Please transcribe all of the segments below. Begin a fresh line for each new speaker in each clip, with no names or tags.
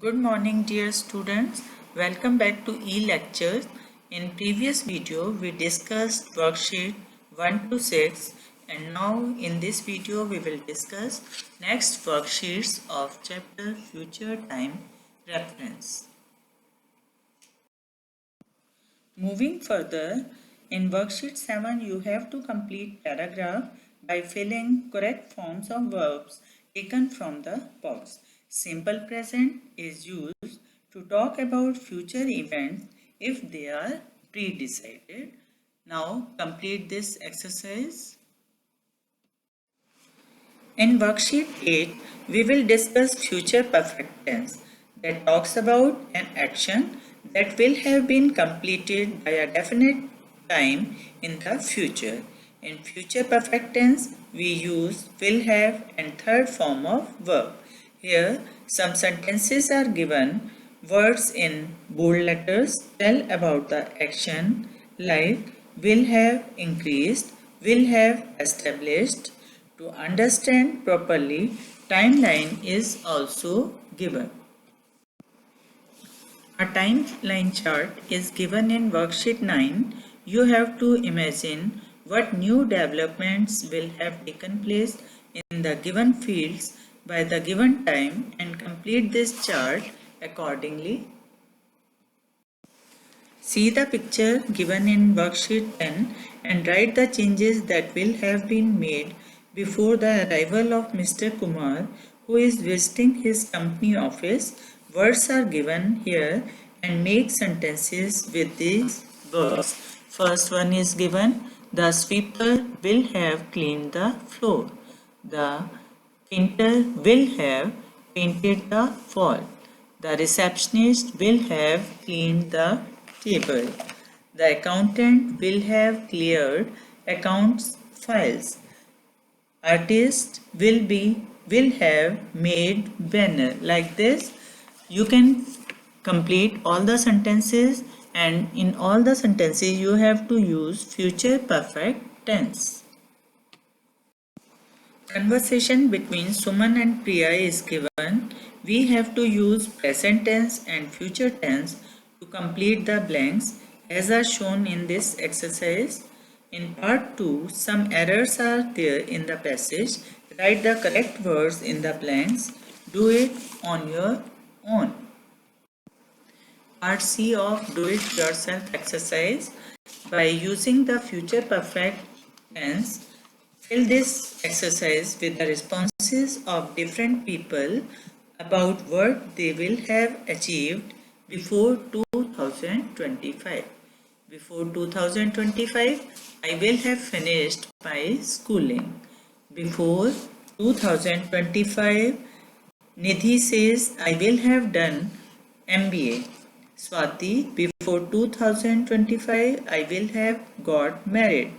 Good morning dear students. Welcome back to e-lectures. In previous video we discussed worksheet 1 to 6 and now in this video we will discuss next worksheets of chapter future time reference. Moving further, in worksheet 7 you have to complete paragraph by filling correct forms of verbs taken from the box. Simple present is used to talk about future events if they are pre-decided. Now complete this exercise. In worksheet 8, we will discuss future perfect tense that talks about an action that will have been completed by a definite time in the future. In future perfect tense, we use will have and third form of verb. Here, some sentences are given. Words in bold letters tell about the action like will have increased, will have established. To understand properly, timeline is also given. A timeline chart is given in worksheet 9. You have to imagine what new developments will have taken place in the given fields by the given time and complete this chart accordingly. See the picture given in worksheet 10 and write the changes that will have been made before the arrival of Mr. Kumar, who is visiting his company office. Words are given here and make sentences with these verbs. First one is given, the sweeper will have cleaned the floor. The painter will have painted the wall. The receptionist will have cleaned the table. The accountant will have cleared accounts files. Artist will have made banner. Like this, you can complete all the sentences, and in all the sentences you have to use future perfect tense. Conversation between Suman and Priya is given. We have to use present tense and future tense to complete the blanks as are shown in this exercise. In part 2, some errors are there in the passage. Write the correct words in the blanks. Do it on your own. Part C of Do It Yourself exercise. By using the future perfect tense, fill this exercise with the responses of different people about what they will have achieved before 2025. Before 2025, I will have finished my schooling. Before 2025, Nidhi says I will have done MBA. Swati, before 2025, I will have got married.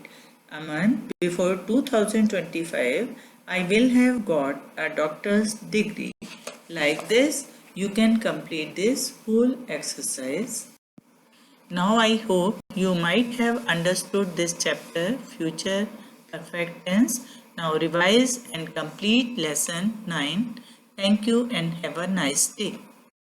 Aman, before 2025, I will have got a doctor's degree. Like this, you can complete this whole exercise. Now I hope you might have understood this chapter, Future Perfect Tense. Now revise and complete lesson 9. Thank you and have a nice day.